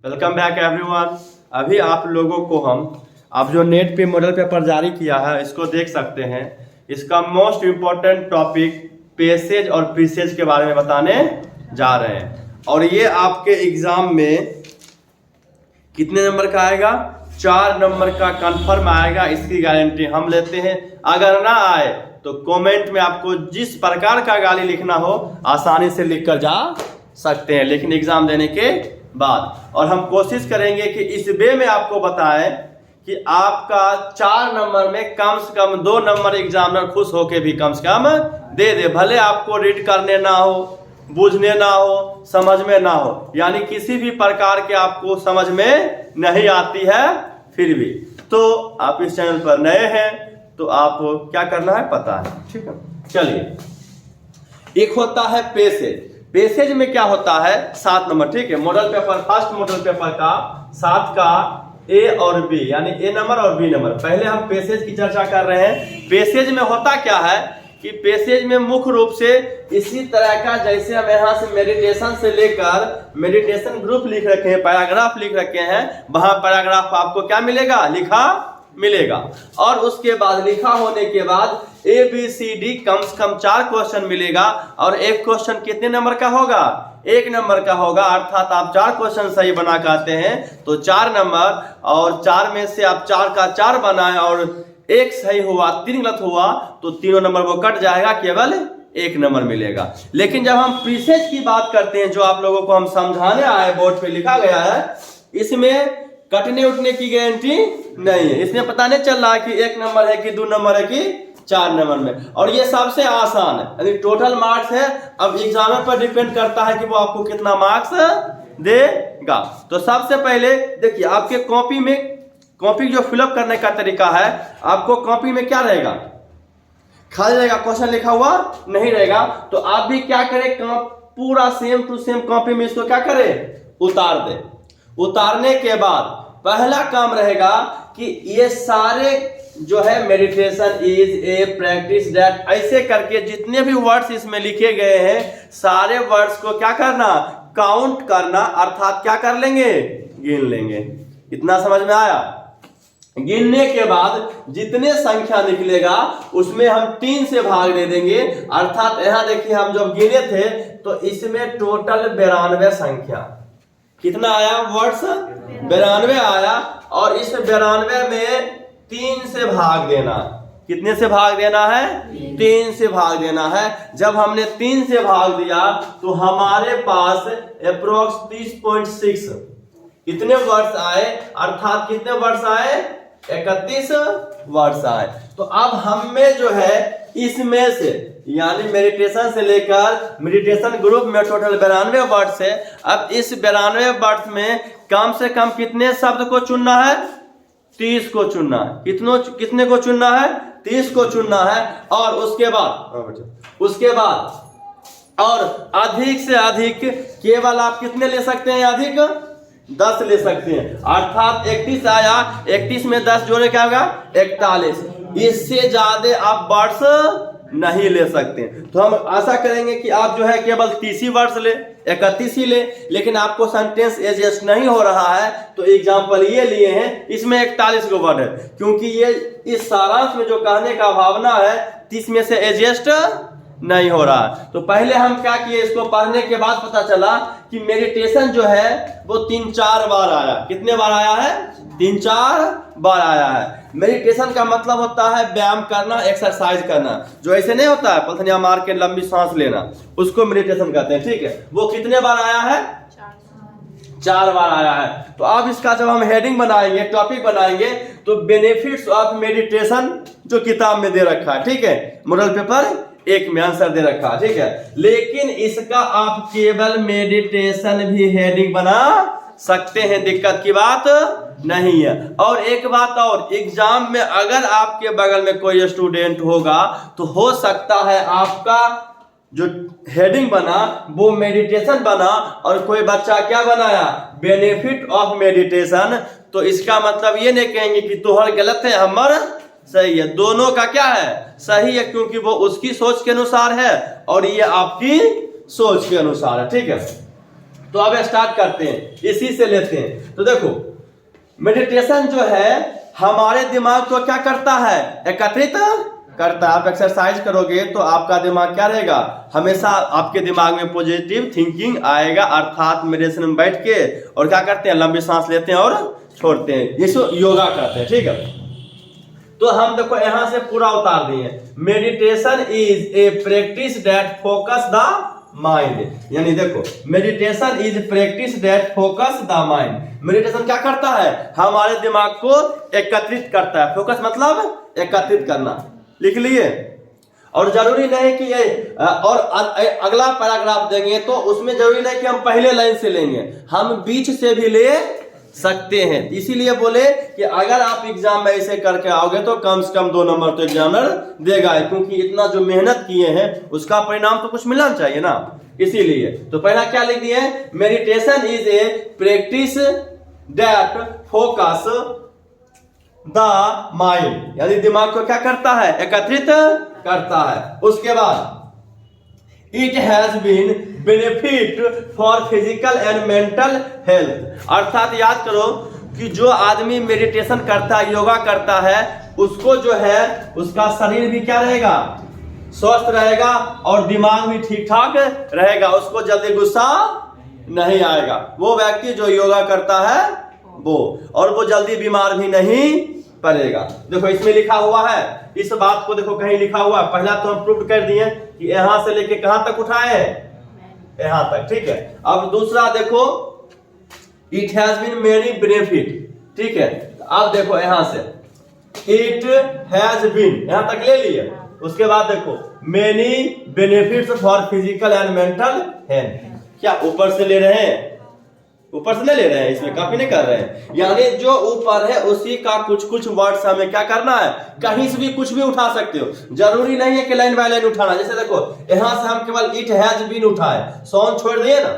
Welcome back everyone. अभी आप लोगों को हम अब जो नेट पे मॉडल पेपर जारी किया है इसको देख सकते हैं। इसका मोस्ट इम्पोर्टेंट टॉपिक पैसेज और प्रीसेज के बारे में बताने जा रहे हैं और ये आपके एग्जाम में कितने नंबर का आएगा? 4 नंबर का कंफर्म आएगा, इसकी गारंटी हम लेते हैं। अगर ना आए तो कमेंट में आपको जिस प्रकार का गाली लिखना हो आसानी से लिख कर जा सकते हैं, लेकिन एग्जाम देने के बाद। और हम कोशिश करेंगे कि इस वे में आपको बताएं कि आपका 4 नंबर में कम से कम 2 नंबर एग्जामिनर खुश होके भी कम से कम दे दे। भले आपको रीड करने ना हो, बूझने ना हो, समझ में ना हो, यानी किसी भी प्रकार के आपको समझ में नहीं आती है, फिर भी तो आप इस चैनल पर नए हैं तो आप क्या करना है पता है, ठीक है। चलिए, एक होता है पैसेज। पैसेज में क्या होता है? 7 नंबर, ठीक है। Model paper, first model paper का 7 का ए और बी, यानी ए नंबर और बी नंबर। पहले हम पैसेज की चर्चा कर रहे हैं। पैसेज में होता क्या है कि पैसेज में मुख्य रूप से इसी तरह का, जैसे हम यहाँ से मेडिटेशन से लेकर मेडिटेशन ग्रुप लिख रखे हैं, पैराग्राफ लिख रखे हैं, वहां पैराग्राफ आपको क्या मिलेगा? लिखा मिलेगा। और उसके बाद लिखा होने के बाद ए बी सी डी कम से कम 4 क्वेश्चन मिलेगा। और एक क्वेश्चन कितने नंबर का होगा? 1 नंबर का होगा। अर्थात आप 4 क्वेश्चन सही बना के हैं तो 4 नंबर, और 4 में से आप 4 का 4 बनाए और 1 सही हुआ, 3 गलत हुआ तो तीनों नंबर वो कट जाएगा, केवल 1 नंबर मिलेगा। लेकिन जब हम प्रीसेज की बात करते हैं, जो आप लोगों को हम समझाने आए, बोर्ड पे लिखा गया है, इसमें कटने उठने की गारंटी नहीं है। इसमें पता नहीं चल रहा है कि 1 नंबर है कि 2 नंबर है कि 4 नंबर में। और ये सबसे आसान है, यानी टोटल मार्क्स है। अब एग्जाम पर डिपेंड करता है कि वो आपको कितना मार्क्स देगा। तो सबसे पहले देखिए, आपके कॉपी में, कॉपी जो फिलअप करने का तरीका है, आपको कॉपी में क्या रहेगा? खाली रहेगा, क्वेश्चन लिखा हुआ नहीं रहेगा। तो आप भी क्या करें, पूरा सेम टू सेम कॉपी में इसको क्या करें? उतार दे। उतारने के बाद पहला काम रहेगा कि ये सारे जो है meditation is a practice that, ऐसे करके जितने भी वर्ड्स इसमें लिखे गए हैं सारे वर्ड्स को क्या करना? काउंट करना। अर्थात क्या कर लेंगे? गिन लेंगे। इतना समझ में आया? गिनने के बाद जितने संख्या निकलेगा उसमें हम 3 से भाग दे देंगे। अर्थात यहां देखिए, हम जब गिने थे तो इसमें टोटल 92 संख्या, कितना आया? वर्ड्स 92 आया। और इस 92 में 3 से भाग देना। कितने से भाग देना है? 3 से भाग देना है। जब हमने 3 से भाग दिया तो हमारे पास अप्रोक्स 30.6 कितने वर्ड्स आए? अर्थात कितने वर्ड्स आए? 31 वर्ड्स आए। तो अब हम में जो है इसमें से, यानी मेडिटेशन से लेकर मेडिटेशन ग्रुप में टोटल 92 वर्ड्स है। अब इस 92 वर्ड्स में कम से कम कितने शब्द को चुनना है? 30 को चुनना है। कितने को चुनना है? 30 को चुनना है। और उसके बाद और अधिक से अधिक केवल आप कितने ले सकते हैं? अधिक 10 ले सकते हैं। अर्थात 31 आया, 31 में 10 जोड़े क्या होगा? 41। इससे ज्यादा आप वर्ड्स नहीं ले सकते। तो हम आशा करेंगे कि आप जो है केवल 30 ही वर्ड्स ले, 31 ही ले। लेकिन आपको सेंटेंस एडजस्ट नहीं हो रहा है तो एग्जाम्पल ये लिए हैं, इसमें 41 को वर्ड है, क्योंकि ये इस सारांश में जो कहने का भावना है 30 में से एडजस्ट नहीं हो रहा है। तो पहले हम क्या किए, इसको पढ़ने के बाद पता चला कि मेडिटेशन जो है वो 3-4 बार आया। कितने बार आया है? 3-4 बार आया है। मेडिटेशन का मतलब होता है व्यायाम करना, एक्सरसाइज करना। जो ऐसे नहीं होता है पलथनिया मार के लंबी सांस लेना, उसको मेडिटेशन कहते हैं, ठीक है। वो कितने बार आया है? 4 बार आया है। तो अब इसका जब हम हेडिंग बनाएंगे, टॉपिक बनाएंगे, तो बेनिफिट्स ऑफ मेडिटेशन जो किताब में दे रखा है, ठीक है, मॉडल पेपर 1 में आंसर दे रखा है, ठीक है। लेकिन इसका आप केवल मेडिटेशन भी हेडिंग बना सकते हैं, दिक्कत की बात नहीं है। और एक बात और, एग्जाम में अगर आपके बगल में कोई स्टूडेंट होगा तो हो सकता है आपका जो हेडिंग बना वो मेडिटेशन बना और कोई बच्चा क्या बनाया? Benefit of meditation. तो इसका मतलब ये नहीं कहेंगे कि तोहर गलत है, हमारा सही है। दोनों का क्या है? सही है, क्योंकि वो उसकी सोच के अनुसार है और ये आपकी सोच के अनुसार है, ठीक है। तो अब स्टार्ट करते हैं, इसी से लेते हैं। तो देखो मेडिटेशन जो है हमारे दिमाग को क्या करता है, एकत्रित करता है। आप एक्सरसाइज करोगे तो आपका दिमाग क्या रहेगा, हमेशा आपके दिमाग में पॉजिटिव थिंकिंग आएगा। अर्थात मेडिटेशन में बैठ के और क्या करते हैं, लंबी सांस लेते हैं और छोड़ते हैं, जिसको योगा करते हैं। ठीक है, तो हम देखो यहां से पूरा उतार दिए। Meditation is a practice that focus the mind, यानी देखो meditation is practice that focus the mind. Meditation क्या करता है, हमारे दिमाग को एकत्रित करता है। फोकस मतलब एकत्रित करना, लिख लिए। और जरूरी नहीं कि ये और अगला पैराग्राफ देंगे तो उसमें जरूरी नहीं कि हम पहले लाइन से लेंगे, हम बीच से भी ले सकते हैं। इसीलिए बोले कि अगर आप एग्जाम में ऐसे करके आओगे तो कम से कम 2 नंबर तो एग्जामिनर देगा, क्योंकि इतना जो मेहनत किए हैं उसका परिणाम तो कुछ मिलना चाहिए ना। इसीलिए तो पहला क्या लिख दिए, meditation is a practice that focus the mind, यानी दिमाग को क्या करता है, एकत्रित करता है। उसके बाद it has been benefit for physical and mental health, अर्थात याद करो कि जो आदमी मेडिटेशन करता है, योगा करता है, उसको जो है उसका शरीर भी क्या रहेगा, स्वस्थ रहेगा और दिमाग भी ठीक ठाक रहेगा। उसको जल्दी गुस्सा नहीं आएगा, वो व्यक्ति जो योगा करता है वो, और वो जल्दी बीमार भी नहीं पड़ेगा। देखो इसमें लिखा हुआ है, इस बात को देखो कहीं लिखा हुआ है। पहला तो हम प्रूव कर दिए कि यहां से लेके कहां तक उठाए हैं, यहां तक। ठीक है, अब दूसरा देखो it has been many benefit. ठीक है, अब देखो यहां से इट हैज बीन यहां तक ले लिए। उसके बाद देखो many benefits for physical and mental health, क्या ऊपर से ले रहे हैं, ऊपर से ले रहे हैं, इसमें कॉपी नहीं कर रहे हैं। यानी जो ऊपर है उसी का कुछ कुछ वर्ड्स हमें क्या करना है, कहीं से भी कुछ भी उठा सकते हो, जरूरी नहीं है कि लाइन बाय लाइन उठाना। जैसे देखो यहां से हम केवल इट हैज बीन उठाए, सॉन छोड़ दिए ना,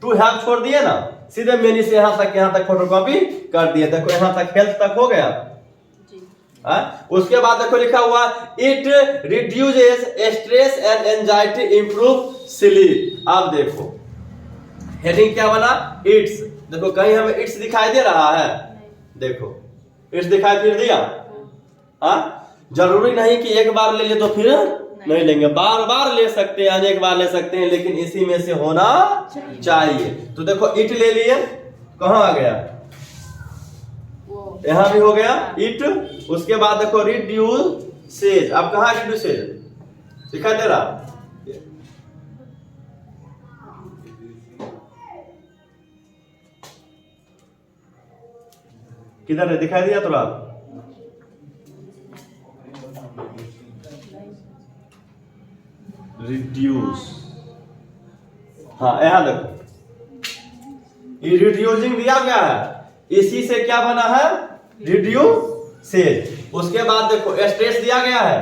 टू हैव छोड़ दिए ना, सीधे मेनी से यहां तक फोटोकॉपी कर दिए। देखो यहां तक हेल्थ तक हो गया। उसके बाद देखो लिखा हुआ it reduces stress and anxiety, improve sleep. अब देखो हेडिंग क्या बना, इट्स। देखो कहीं हमें इट्स दिखाई दे रहा है, देखो इट्स दिखाई फिर दिया। जरूरी नहीं कि एक बार ले ले तो फिर नहीं लेंगे, बार बार ले सकते हैं, अनेक बार ले सकते हैं, लेकिन इसी में से होना चाहिए। तो देखो इट ले लिए, कहां आ गया, यहां भी हो गया इट। उसके बाद देखो रिड्यूसेस, अब कहां रिड्यूसेस दिखाई दे रहा, किधर है, दिखाई दिया थोड़ा, रिड्यूस, हाँ यहां देखो रिड्यूसिंग दिया गया है, इसी से क्या बना है, रिड्यूसेस। उसके बाद देखो स्ट्रेस दिया गया है,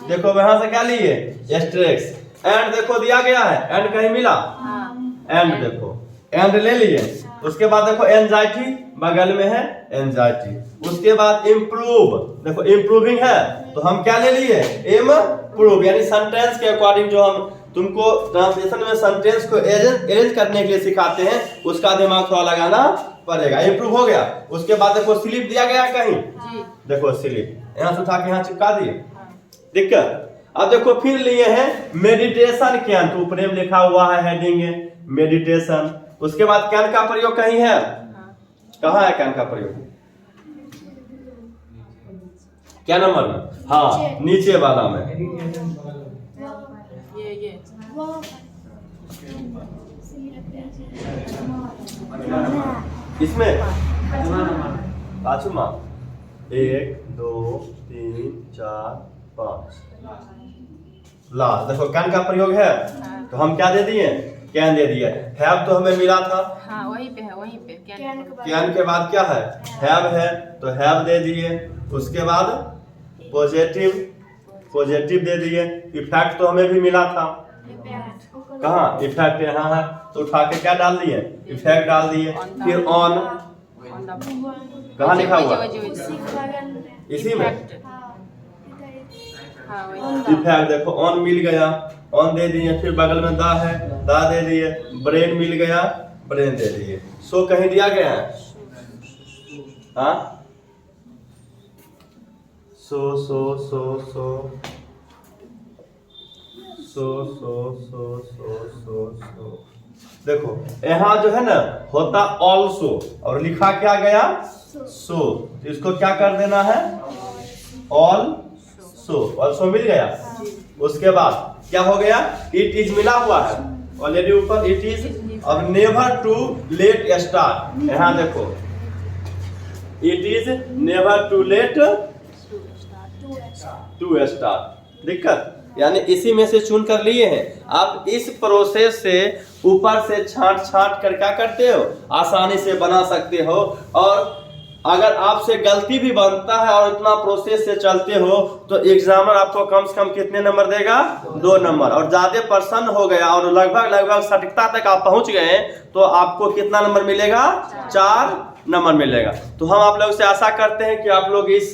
देखो वहां से क्या लिए, स्ट्रेस। एंड देखो दिया गया है, एंड कहीं मिला, एंड देखो एंड ले लिए। उसके बाद देखो एंजाइटी बगल में है, एंजाइटी। उसके बाद इम्प्रूव, देखो इम्प्रूविंग है तो हम क्या ले लिए, इम्प्रूव, यानी सेंटेंस के अकॉर्डिंग जो हम तुमको ट्रांसलेशन में सेंटेंस को अरेंज करने के लिए सिखाते हैं, उसका दिमाग थोड़ा लगाना पड़ेगा। इम्प्रूव हो गया। उसके बाद देखो स्लिप दिया गया कहीं, देखो स्लिप यहां से उठा के यहां चिपका दिए, दिक्कत। अब देखो फिर लिए हैं मेडिटेशन कैन, तो ऊपर में लिखा हुआ है हेडिंग मेडिटेशन। उसके बाद कैन का प्रयोग कहीं है, कहाँ है कैन का प्रयोग, क्या नंबर में, हाँ नीचे वाला में, इसमें पांचवा 1 2 3 4 5 ला। देखो कैन का प्रयोग है तो हम क्या दे दिए, कैन दे दिए। हैव तो हमें मिला था, हाँ वहीं पे है, वहीं पे कैन के बाद क्या है, हैव है तो हैव दे दिए। उसके बाद पॉजिटिव दे दिए। इफेक्ट तो हमें भी मिला था, कहाँ इफेक्ट यहाँ है तो उठा के क्या डाल दिए, इफेक्ट डाल दिए। फिर ऑन, कहाँ लिखा हुआ, इसी में इफेक्ट, देखो ऑन मिल गया, ऑन दे दिए। फिर बगल में दा है, दा दे दिए। ब्रेन मिल गया, प्लेन दे दिए। सो कहीं दिया गया है? हाँ, सो सो सो सो सो सो सो सो सो सो देखो यहाँ जो है ना होता ऑल्सो और लिखा क्या गया सो, तो इसको क्या कर देना है ऑल सो, ऑल्सो मिल गया। उसके बाद क्या हो गया इट इज मिला हुआ है ऑलरेडी ऊपर इट इज। अब नेवर टू लेट स्टार्ट, यहाँ देखो it is never too late to start. दिक्कत यानी इसी में से चुन कर लिए हैं। आप इस प्रोसेस से ऊपर से छांट छांट कर क्या करते हो आसानी से बना सकते हो। और अगर आपसे गलती भी बनता है और इतना प्रोसेस से चलते हो तो एग्जामिनर आपको कम से कम कितने नंबर देगा 2 नंबर। और ज्यादा प्रसन्न हो गया और लगभग सटीकता तक आप पहुंच गए तो आपको कितना नंबर मिलेगा 4 नंबर मिलेगा। तो हम आप लोग से आशा करते हैं कि आप लोग इस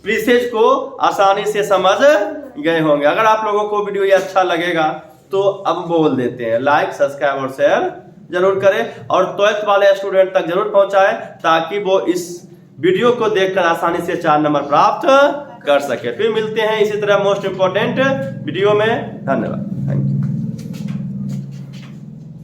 प्रीसेज को आसानी से समझ गए होंगे। अगर आप लोगों को वीडियो ये अच्छा लगेगा तो अब बोल देते हैं लाइक सब्सक्राइब और शेयर जरूर करें और 12th वाले स्टूडेंट तक जरूर पहुंचाएं ताकि वो इस वीडियो को देखकर आसानी से 4 नंबर प्राप्त कर सके। फिर मिलते हैं इसी तरह मोस्ट इंपोर्टेंट वीडियो में। धन्यवाद, थैंक यू।